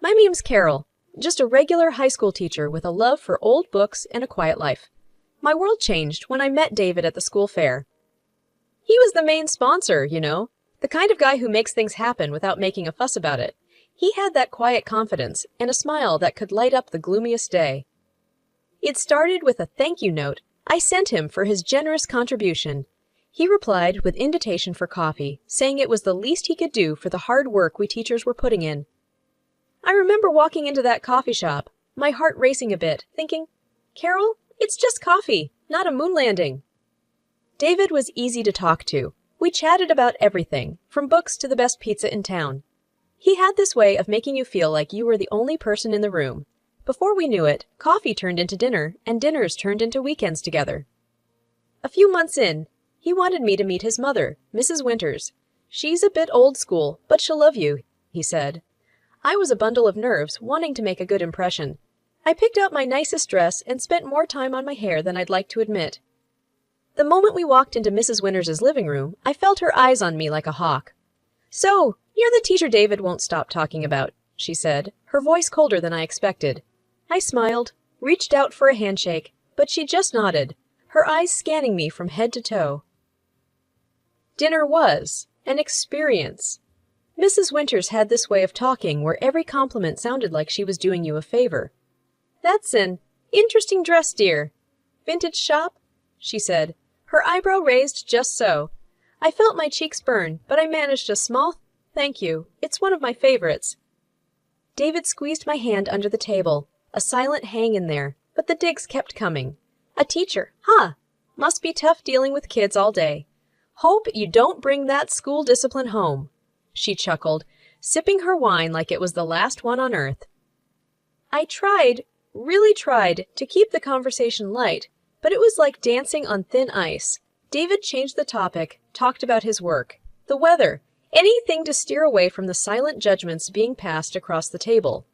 My name's Carol, just a regular high school teacher with a love for old books and a quiet life. My world changed when I met David at the school fair. He was the main sponsor, the kind of guy who makes things happen without making a fuss about it. He had that quiet confidence and a smile that could light up the gloomiest day. It started with a thank you note I sent him for his generous contribution. He replied with invitation for coffee, saying it was the least he could do for the hard work we teachers were putting in. I remember walking into that coffee shop, my heart racing a bit, thinking, Carol, it's just coffee, not a moon landing. David was easy to talk to. We chatted about everything, from books to the best pizza in town. He had this way of making you feel like you were the only person in the room. Before we knew it, coffee turned into dinner, and dinners turned into weekends together. A few months in, he wanted me to meet his mother, Mrs. Winters. She's a bit old school, but she'll love you, he said. I was a bundle of nerves, wanting to make a good impression. I picked out my nicest dress and spent more time on my hair than I'd like to admit. The moment we walked into Mrs. Winters' living room, I felt her eyes on me like a hawk. So, you're the teacher David won't stop talking about, she said, her voice colder than I expected. I smiled, reached out for a handshake, but she just nodded, her eyes scanning me from head to toe. Dinner was an experience. Mrs. Winters had this way of talking where every compliment sounded like she was doing you a favor. That's an interesting dress, dear. Vintage shop? She said, her eyebrow raised just so. I felt my cheeks burn, but I managed a small thank you. It's one of my favorites. David squeezed my hand under the table, a silent hang in there, but the digs kept coming. A teacher, huh? Must be tough dealing with kids all day. Hope you don't bring that school discipline home. She chuckled, sipping her wine like it was the last one on earth. I really tried, to keep the conversation light, but it was like dancing on thin ice. David changed the topic, talked about his work, the weather, anything to steer away from the silent judgments being passed across the table.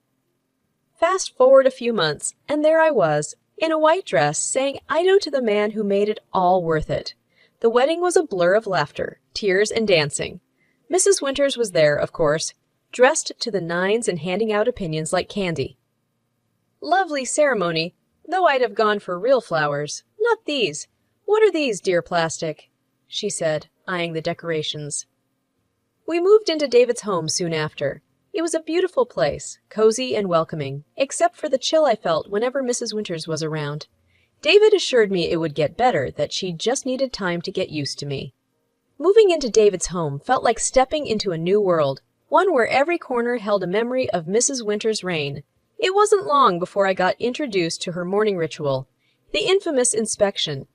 Fast forward a few months, and there I was, in a white dress, saying I do to the man who made it all worth it. The wedding was a blur of laughter, tears, and dancing. Mrs. Winters was there, of course, dressed to the nines and handing out opinions like candy. Lovely ceremony, though I'd have gone for real flowers. Not these. What are these, dear plastic? She said, eyeing the decorations. We moved into David's home soon after. It was a beautiful place, cozy and welcoming, except for the chill I felt whenever Mrs. Winters was around. David assured me it would get better, that she just needed time to get used to me. Moving into David's home felt like stepping into a new world, one where every corner held a memory of Mrs. Winters' reign. It wasn't long before I got introduced to her morning ritual, the infamous inspection.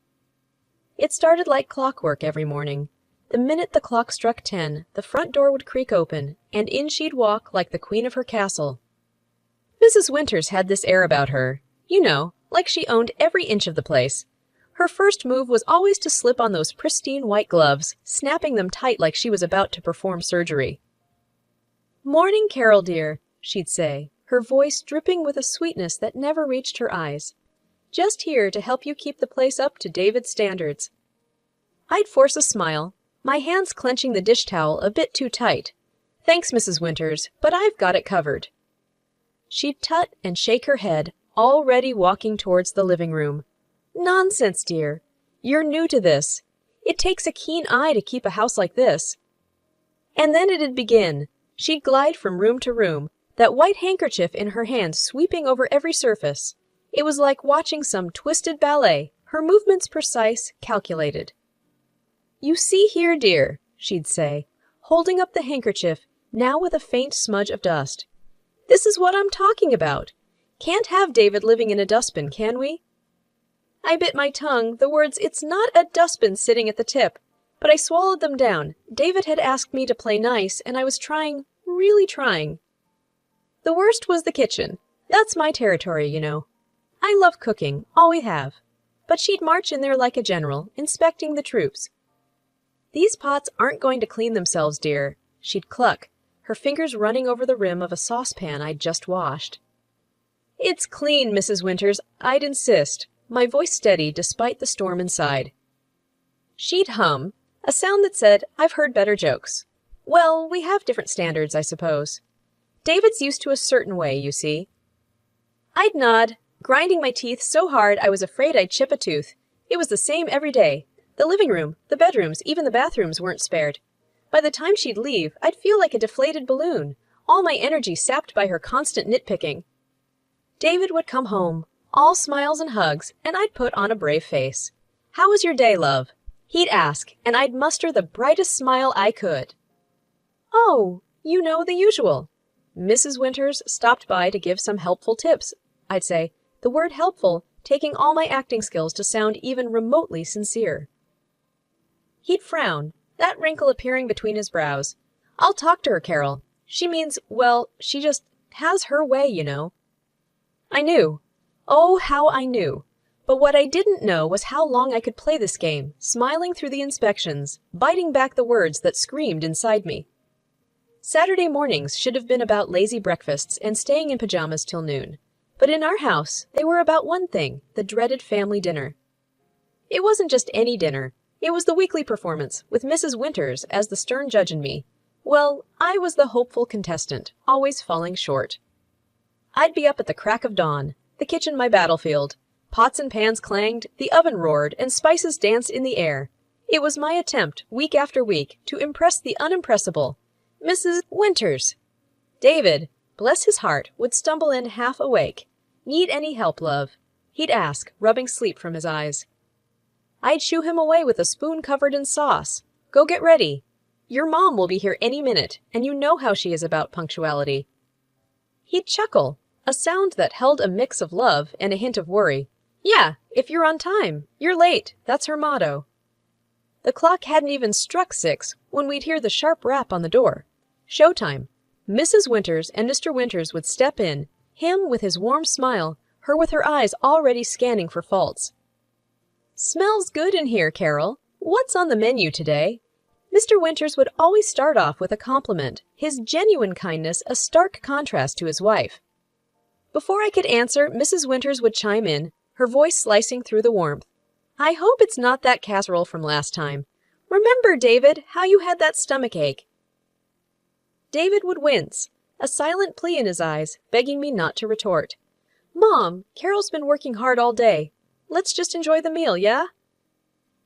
It started like clockwork every morning. The minute the clock struck 10, the front door would creak open, and in she'd walk like the queen of her castle. Mrs. Winters had this air about her, like she owned every inch of the place. Her first move was always to slip on those pristine white gloves, snapping them tight like she was about to perform surgery. "Morning, Carol dear," she'd say, her voice dripping with a sweetness that never reached her eyes. "Just here to help you keep the place up to David's standards." I'd force a smile, my hands clenching the dish towel a bit too tight. "Thanks, Mrs. Winters, but I've got it covered." She'd tut and shake her head, already walking towards the living room. "Nonsense, dear. You're new to this. It takes a keen eye to keep a house like this." And then it'd begin. She'd glide from room to room, that white handkerchief in her hand sweeping over every surface. It was like watching some twisted ballet, her movements precise, calculated. "You see here, dear," she'd say, holding up the handkerchief, now with a faint smudge of dust. "This is what I'm talking about. Can't have David living in a dustbin, can we?" I bit my tongue, the words, "It's not a dustbin," sitting at the tip, but I swallowed them down. David had asked me to play nice, and I was trying, really trying. The worst was the kitchen. That's my territory, I love cooking, always have. But she'd march in there like a general, inspecting the troops. "These pots aren't going to clean themselves, dear," she'd cluck, her fingers running over the rim of a saucepan I'd just washed. "It's clean, Mrs. Winters, I'd insist," my voice steady despite the storm inside. She'd hum, a sound that said, "I've heard better jokes." Well, we have different standards, I suppose. David's used to a certain way, you see. I'd nod, grinding my teeth so hard I was afraid I'd chip a tooth. It was the same every day. The living room, the bedrooms, even the bathrooms weren't spared. By the time she'd leave, I'd feel like a deflated balloon, all my energy sapped by her constant nitpicking. David would come home, all smiles and hugs, and I'd put on a brave face. "How was your day, love?" He'd ask, and I'd muster the brightest smile I could. "Oh, you know, the usual." "Mrs. Winters stopped by to give some helpful tips," I'd say, the word helpful taking all my acting skills to sound even remotely sincere. He'd frown, that wrinkle appearing between his brows. "I'll talk to her, Carol. She means, well, she just has her way, you know." I knew. Oh, how I knew. But what I didn't know was how long I could play this game, smiling through the inspections, biting back the words that screamed inside me. Saturday mornings should have been about lazy breakfasts and staying in pajamas till noon. But in our house, they were about one thing, the dreaded family dinner. It wasn't just any dinner. It was the weekly performance, with Mrs. Winters as the stern judge and me. Well, I was the hopeful contestant, always falling short. I'd be up at the crack of dawn, the kitchen my battlefield. Pots and pans clanged, the oven roared, and spices danced in the air. It was my attempt, week after week, to impress the unimpressible. Mrs. Winters. David, bless his heart, would stumble in half awake. "Need any help, love?" he'd ask, rubbing sleep from his eyes. I'd shoo him away with a spoon covered in sauce. "Go get ready. Your mom will be here any minute, and you know how she is about punctuality." He'd chuckle, a sound that held a mix of love and a hint of worry. "Yeah, if you're on time. You're late. That's her motto." The clock hadn't even struck 6 when we'd hear the sharp rap on the door. Showtime. Mrs. Winters and Mr. Winters would step in, him with his warm smile, her with her eyes already scanning for faults. "Smells good in here, Carol. What's on the menu today?" Mr. Winters would always start off with a compliment, his genuine kindness a stark contrast to his wife. Before I could answer, Mrs. Winters would chime in, her voice slicing through the warmth. "I hope it's not that casserole from last time. Remember, David, how you had that stomachache?" David would wince, a silent plea in his eyes, begging me not to retort. "Mom, Carol's been working hard all day. Let's just enjoy the meal, yeah?"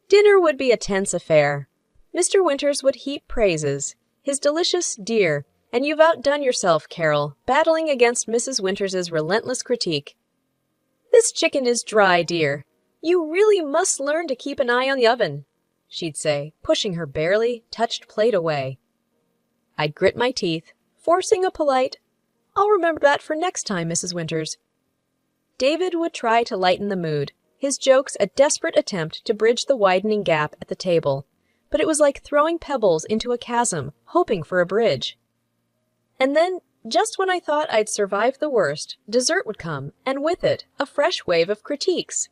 Dinner would be a tense affair. Mr. Winters would heap praises, his delicious "dear," and "you've outdone yourself, Carol," battling against Mrs. Winters's relentless critique. "This chicken is dry, dear. You really must learn to keep an eye on the oven," she'd say, pushing her barely touched plate away. I'd grit my teeth, forcing a polite, "I'll remember that for next time, Mrs. Winters." David would try to lighten the mood, his jokes a desperate attempt to bridge the widening gap at the table, but it was like throwing pebbles into a chasm, hoping for a bridge. And then, just when I thought I'd survived the worst, dessert would come, and with it, a fresh wave of critiques.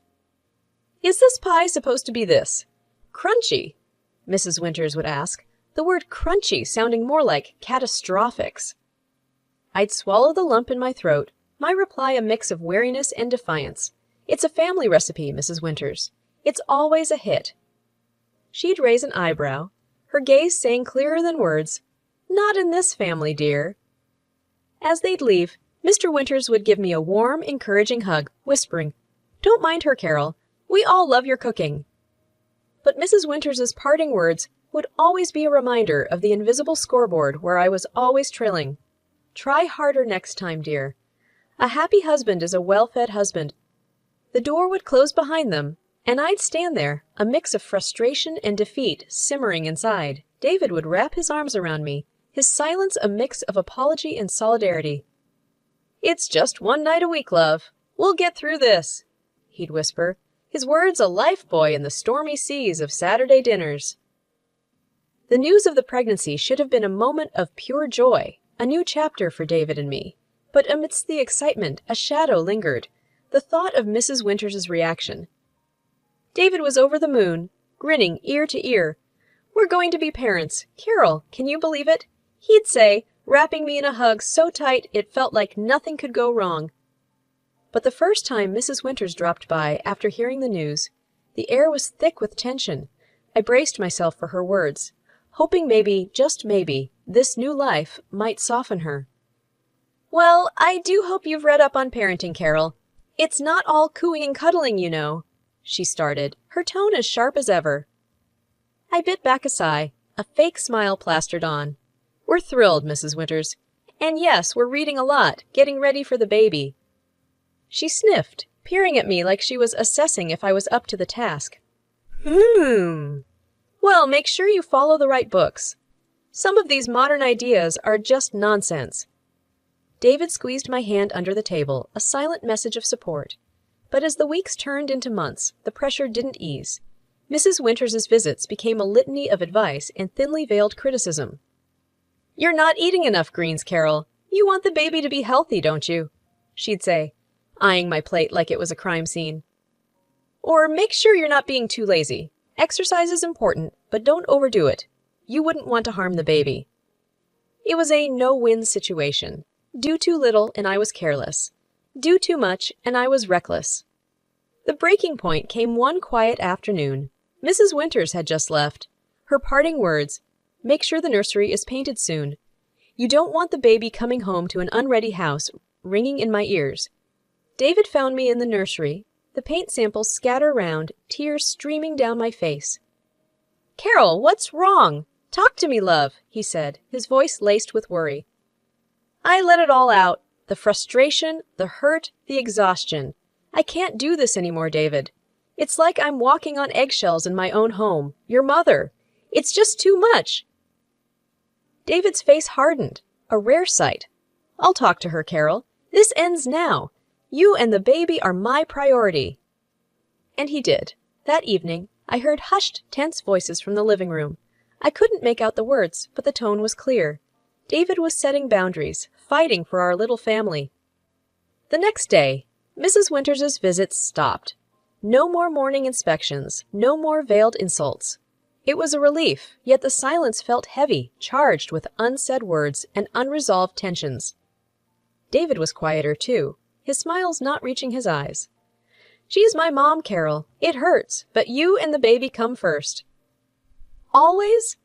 "Is this pie supposed to be this? Crunchy?" Mrs. Winters would ask, the word crunchy sounding more like catastrophics. I'd swallow the lump in my throat, my reply a mix of wariness and defiance. "It's a family recipe, Mrs. Winters. It's always a hit." She'd raise an eyebrow, her gaze saying clearer than words, "Not in this family, dear." As they'd leave, Mr. Winters would give me a warm, encouraging hug, whispering, "Don't mind her, Carol. We all love your cooking." But Mrs. Winters's parting words would always be a reminder of the invisible scoreboard where I was always trilling. "Try harder next time, dear. A happy husband is a well-fed husband." The door would close behind them, and I'd stand there, a mix of frustration and defeat simmering inside. David would wrap his arms around me, his silence a mix of apology and solidarity. "It's just one night a week, love. We'll get through this," he'd whisper, his words a lifebuoy in the stormy seas of Saturday dinners. The news of the pregnancy should have been a moment of pure joy, a new chapter for David and me. But amidst the excitement, a shadow lingered, the thought of Mrs. Winters's reaction. David was over the moon, grinning ear to ear. "We're going to be parents. Carol, can you believe it?" he'd say, wrapping me in a hug so tight it felt like nothing could go wrong. But the first time Mrs. Winters dropped by after hearing the news, the air was thick with tension. I braced myself for her words, hoping maybe, just maybe, this new life might soften her. Well, I do hope you've read up on parenting, Carol. It's not all cooing and cuddling, you know, she started, her tone as sharp as ever. I bit back a sigh, a fake smile plastered on. We're thrilled, Mrs. Winters. And yes, we're reading a lot, getting ready for the baby. She sniffed, peering at me like she was assessing if I was up to the task. Well, make sure you follow the right books. Some of these modern ideas are just nonsense. David squeezed my hand under the table, a silent message of support. But as the weeks turned into months, the pressure didn't ease. Mrs. Winters's visits became a litany of advice and thinly veiled criticism. You're not eating enough greens, Carol. You want the baby to be healthy, don't you? She'd say, eyeing my plate like it was a crime scene. Or make sure you're not being too lazy. Exercise is important, but don't overdo it. You wouldn't want to harm the baby. It was a no-win situation. Do too little and I was careless. Do too much and I was reckless. The breaking point came one quiet afternoon. Mrs. Winters had just left. Her parting words, make sure the nursery is painted soon. You don't want the baby coming home to an unready house, ringing in my ears. David found me in the nursery, the paint samples scatter around, tears streaming down my face. Carol, what's wrong? Talk to me, love, he said, his voice laced with worry. I let it all out. The frustration, the hurt, the exhaustion. I can't do this anymore, David. It's like I'm walking on eggshells in my own home, your mother. It's just too much. David's face hardened, a rare sight. I'll talk to her, Carol. This ends now. You and the baby are my priority. And he did. That evening, I heard hushed, tense voices from the living room. I couldn't make out the words, but the tone was clear. David was setting boundaries, fighting for our little family. The next day, Mrs. Winters's visits stopped. No more morning inspections, no more veiled insults. It was a relief, yet the silence felt heavy, charged with unsaid words and unresolved tensions. David was quieter, too, his smiles not reaching his eyes. She's my mom, Carol. It hurts, but you and the baby come first. Always?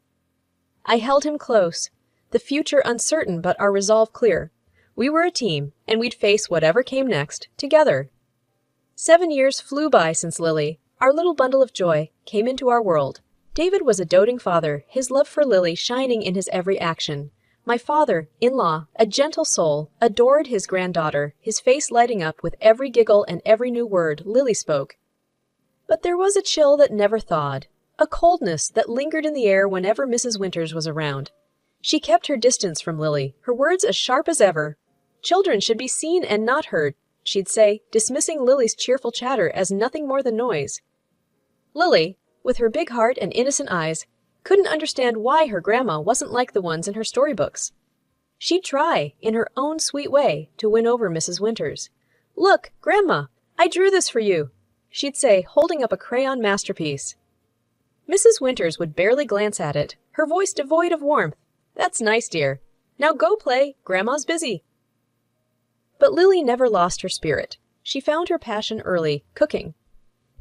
I held him close, the future uncertain but our resolve clear. We were a team, and we'd face whatever came next, together. 7 years flew by since Lily, our little bundle of joy, came into our world. David was a doting father, his love for Lily shining in his every action. My father-in-law, a gentle soul, adored his granddaughter, his face lighting up with every giggle and every new word Lily spoke. But there was a chill that never thawed, a coldness that lingered in the air whenever Mrs. Winters was around. She kept her distance from Lily, her words as sharp as ever. Children should be seen and not heard, she'd say, dismissing Lily's cheerful chatter as nothing more than noise. Lily, with her big heart and innocent eyes, couldn't understand why her grandma wasn't like the ones in her storybooks. She'd try, in her own sweet way, to win over Mrs. Winters. Look, Grandma, I drew this for you, she'd say, holding up a crayon masterpiece. Mrs. Winters would barely glance at it, her voice devoid of warmth. That's nice, dear. Now go play, Grandma's busy. But Lily never lost her spirit. She found her passion early, cooking.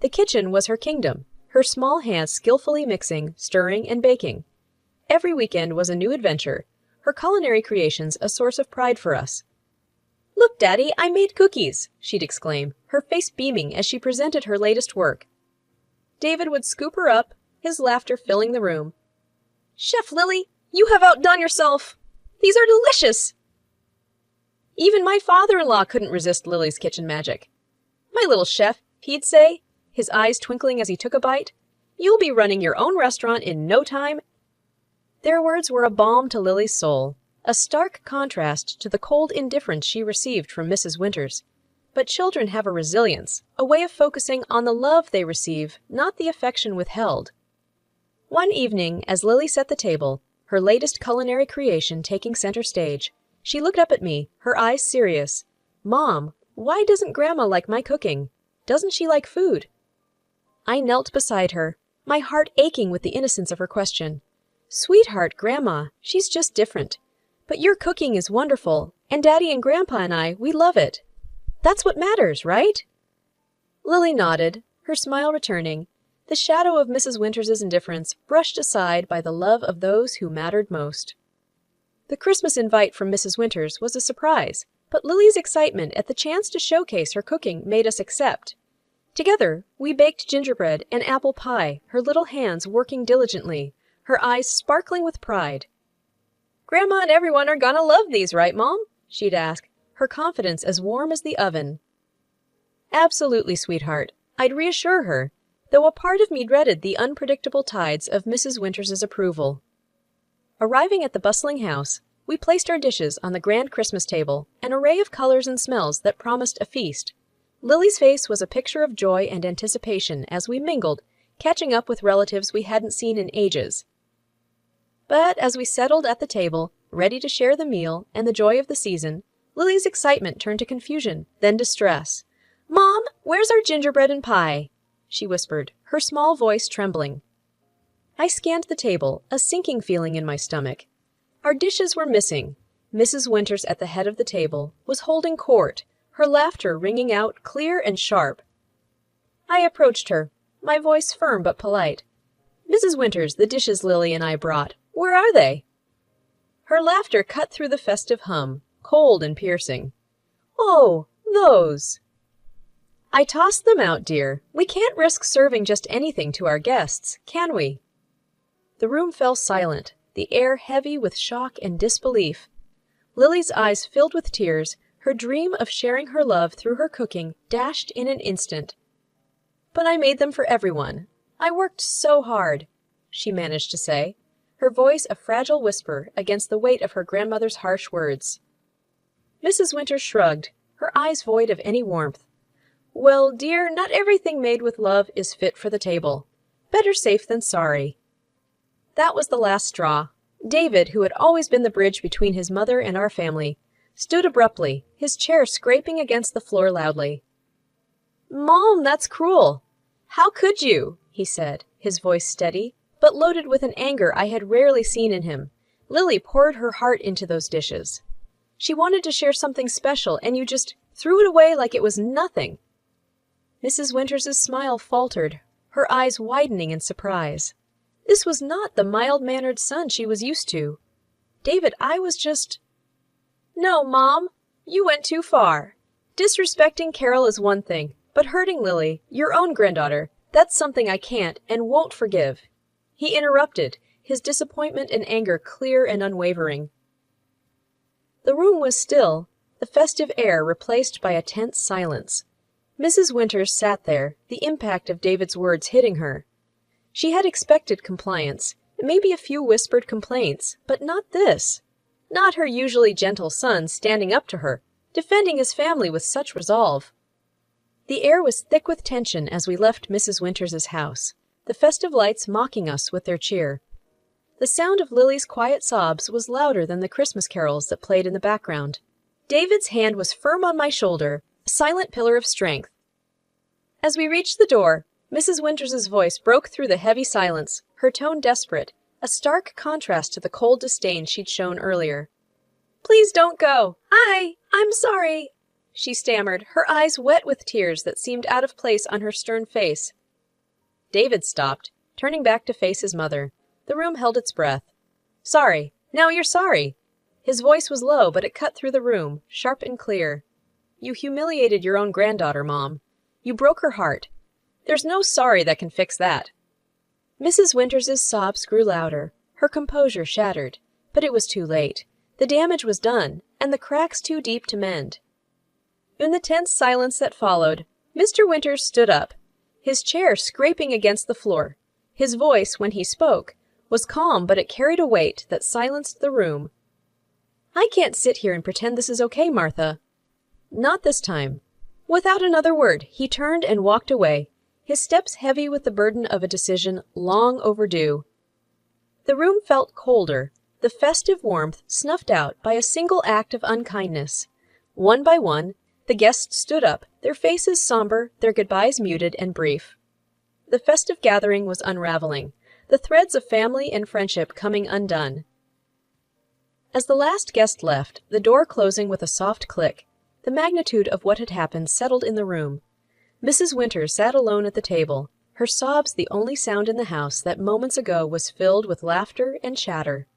The kitchen was her kingdom, her small hands skillfully mixing, stirring, and baking. Every weekend was a new adventure, her culinary creations a source of pride for us. Look, Daddy, I made cookies, she'd exclaim, her face beaming as she presented her latest work. David would scoop her up, his laughter filling the room. Chef Lily, you have outdone yourself! These are delicious! Even my father-in-law couldn't resist Lily's kitchen magic. My little chef, he'd say, his eyes twinkling as he took a bite, you'll be running your own restaurant in no time. Their words were a balm to Lily's soul, a stark contrast to the cold indifference she received from Mrs. Winters. But children have a resilience, a way of focusing on the love they receive, not the affection withheld. One evening, as Lily set the table, her latest culinary creation taking center stage, she looked up at me, her eyes serious. Mom, why doesn't Grandma like my cooking? Doesn't she like food? I knelt beside her, my heart aching with the innocence of her question. Sweetheart, Grandma, she's just different. But your cooking is wonderful, and Daddy and Grandpa and I, we love it. That's what matters, right? Lily nodded, her smile returning, the shadow of Mrs. Winters's indifference brushed aside by the love of those who mattered most. The Christmas invite from Mrs. Winters was a surprise. but Lily's excitement at the chance to showcase her cooking made us accept. Together, we baked gingerbread and apple pie, her little hands working diligently, her eyes sparkling with pride. "Grandma and everyone are gonna love these, right, Mom?" she'd ask, her confidence as warm as the oven. "Absolutely, sweetheart," I'd reassure her, though a part of me dreaded the unpredictable tides of Mrs. Winters's approval. Arriving at the bustling house, we placed our dishes on the grand Christmas table, an array of colors and smells that promised a feast. Lily's face was a picture of joy and anticipation as we mingled, catching up with relatives we hadn't seen in ages. But as we settled at the table, ready to share the meal and the joy of the season, Lily's excitement turned to confusion, then distress. "Mom, where's our gingerbread and pie?" she whispered, her small voice trembling. I scanned the table, a sinking feeling in my stomach. Our dishes were missing. Mrs. Winters at the head of the table was holding court, her laughter ringing out clear and sharp. I approached her, my voice firm but polite. "Mrs. Winters, the dishes Lily and I brought, where are they?" Her laughter cut through the festive hum, cold and piercing. "Oh, those." "I tossed them out, dear. We can't risk serving just anything to our guests, can we?" The room fell silent, the air heavy with shock and disbelief. Lily's eyes filled with tears, her dream of sharing her love through her cooking dashed in an instant. "But I made them for everyone. I worked so hard," she managed to say, her voice a fragile whisper against the weight of her grandmother's harsh words. Mrs. Winters shrugged, her eyes void of any warmth. "Well, dear, not everything made with love is fit for the table. Better safe than sorry." That was the last straw. David, who had always been the bridge between his mother and our family, stood abruptly, his chair scraping against the floor loudly. "Mom, that's cruel. How could you?" he said, his voice steady, but loaded with an anger I had rarely seen in him. Lily poured her heart into those dishes. She wanted to share something special, and you just threw it away like it was nothing. Mrs. Winters's smile faltered, her eyes widening in surprise. This was not the mild-mannered son she was used to. "David, I was just—" "No, Mom, you went too far. Disrespecting Carol is one thing, but hurting Lily, your own granddaughter, that's something I can't and won't forgive." He interrupted, his disappointment and anger clear and unwavering. The room was still, the festive air replaced by a tense silence. Mrs. Winters sat there, the impact of David's words hitting her. She had expected compliance, maybe a few whispered complaints, but not this. Not her usually gentle son standing up to her, defending his family with such resolve. The air was thick with tension as we left Mrs. Winters's house, the festive lights mocking us with their cheer. The sound of Lily's quiet sobs was louder than the Christmas carols that played in the background. David's hand was firm on my shoulder, a silent pillar of strength. As we reached the door, Mrs. Winters's voice broke through the heavy silence, her tone desperate, a stark contrast to the cold disdain she'd shown earlier. "Please don't go. I'm sorry," she stammered, her eyes wet with tears that seemed out of place on her stern face. David stopped, turning back to face his mother. The room held its breath. "Sorry. Now you're sorry." His voice was low, but it cut through the room, sharp and clear. "You humiliated your own granddaughter, Mom. You broke her heart. There's no sorry that can fix that." Mrs. Winters's sobs grew louder, her composure shattered, but it was too late. The damage was done, and the cracks too deep to mend. In the tense silence that followed, Mr. Winters stood up, his chair scraping against the floor. His voice, when he spoke, was calm, but it carried a weight that silenced the room. "I can't sit here and pretend this is okay, Martha." "Not this time." Without another word, he turned and walked away, his steps heavy with the burden of a decision long overdue. The room felt colder, the festive warmth snuffed out by a single act of unkindness. One by one, the guests stood up, their faces somber, their goodbyes muted and brief. The festive gathering was unraveling, the threads of family and friendship coming undone. As the last guest left, the door closing with a soft click, the magnitude of what had happened settled in the room. Mrs. Winters sat alone at the table, her sobs the only sound in the house that moments ago was filled with laughter and chatter.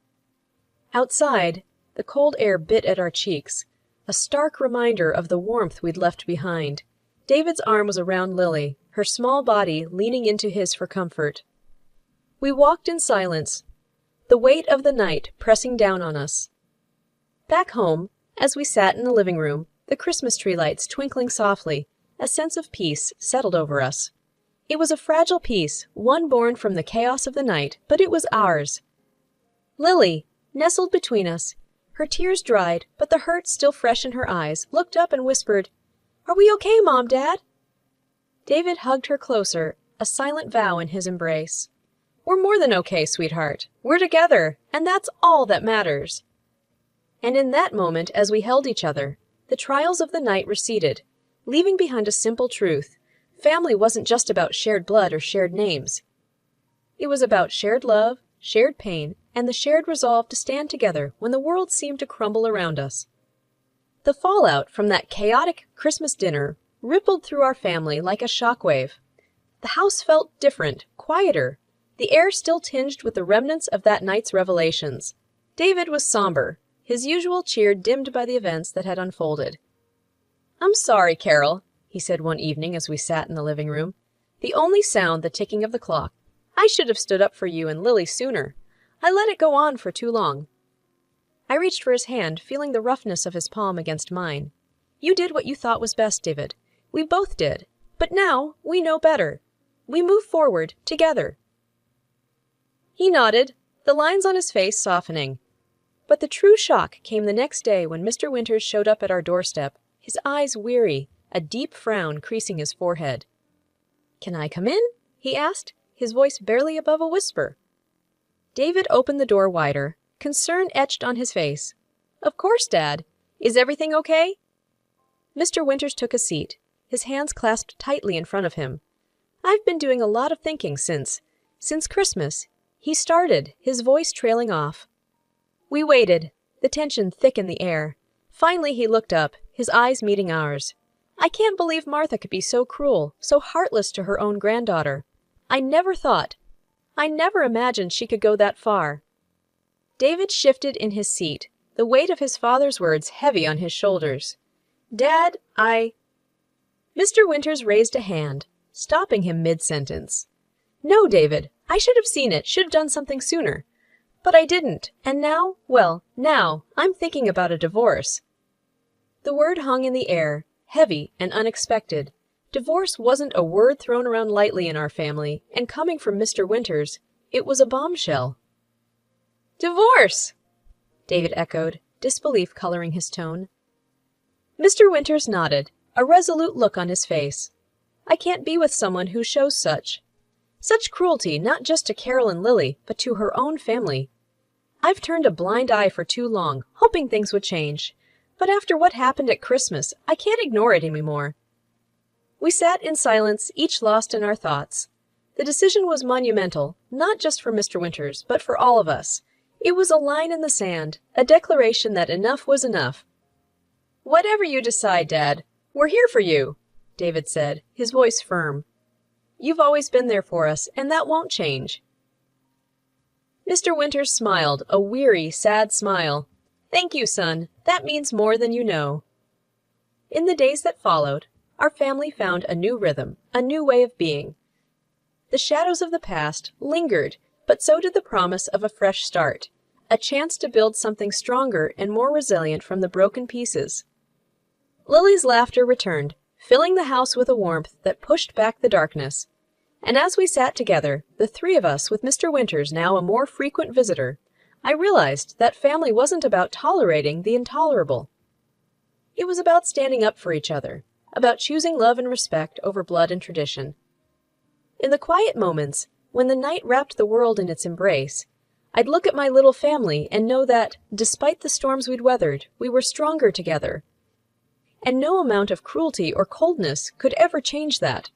Outside, the cold air bit at our cheeks, a stark reminder of the warmth we'd left behind. David's arm was around Lily, her small body leaning into his for comfort. We walked in silence, the weight of the night pressing down on us. Back home, as we sat in the living room, the Christmas tree lights twinkling softly, a sense of peace settled over us. It was a fragile peace, one born from the chaos of the night, but it was ours. Lily, nestled between us, her tears dried, but the hurt still fresh in her eyes, looked up and whispered, "Are we okay, Mom, Dad?" David hugged her closer, a silent vow in his embrace. "We're more than okay, sweetheart. We're together, and that's all that matters." And in that moment, as we held each other, the trials of the night receded, leaving behind a simple truth. Family wasn't just about shared blood or shared names. It was about shared love, shared pain, and the shared resolve to stand together when the world seemed to crumble around us. The fallout from that chaotic Christmas dinner rippled through our family like a shockwave. The house felt different, quieter, the air still tinged with the remnants of that night's revelations. David was somber, his usual cheer dimmed by the events that had unfolded. "I'm sorry, Carol," he said one evening as we sat in the living room. "The only sound the ticking of the clock. I should have stood up for you and Lily sooner. I let it go on for too long." I reached for his hand, feeling the roughness of his palm against mine. "You did what you thought was best, David. We both did. But now we know better. We move forward, together." He nodded, the lines on his face softening. But the true shock came the next day when Mr. Winters showed up at our doorstep, his eyes weary, a deep frown creasing his forehead. "Can I come in?" he asked, his voice barely above a whisper. David opened the door wider, concern etched on his face. "Of course, Dad. Is everything okay?" Mr. Winters took a seat, his hands clasped tightly in front of him. "I've been doing a lot of thinking since Christmas," he started, his voice trailing off. We waited, the tension thick in the air. Finally he looked up, his eyes meeting ours. "I can't believe Martha could be so cruel, so heartless to her own granddaughter. I never imagined she could go that far." David shifted in his seat, the weight of his father's words heavy on his shoulders. "Dad, Mr. Winters raised a hand, stopping him mid-sentence. "No, David, I should have seen it, should have done something sooner. But I didn't, and now, now I'm thinking about a divorce." The word hung in the air, heavy and unexpected. Divorce wasn't a word thrown around lightly in our family, and coming from Mr. Winters, it was a bombshell. "Divorce!" David echoed, disbelief coloring his tone. Mr. Winters nodded, a resolute look on his face. "I can't be with someone who shows such cruelty, not just to Carol and Lily, but to her own family. I've turned a blind eye for too long, hoping things would change. But after what happened at Christmas, I can't ignore it anymore." We sat in silence, each lost in our thoughts. The decision was monumental, not just for Mr. Winters, but for all of us. It was a line in the sand, a declaration that enough was enough. "Whatever you decide, Dad, we're here for you," David said, his voice firm. "You've always been there for us, and that won't change." Mr. Winters smiled, a weary, sad smile. "Thank you, son. That means more than you know." In the days that followed, our family found a new rhythm, a new way of being. The shadows of the past lingered, but so did the promise of a fresh start, a chance to build something stronger and more resilient from the broken pieces. Lily's laughter returned, filling the house with a warmth that pushed back the darkness. And as we sat together, the three of us with Mr. Winters now a more frequent visitor, I realized that family wasn't about tolerating the intolerable. It was about standing up for each other, about choosing love and respect over blood and tradition. In the quiet moments, when the night wrapped the world in its embrace, I'd look at my little family and know that, despite the storms we'd weathered, we were stronger together. And no amount of cruelty or coldness could ever change that.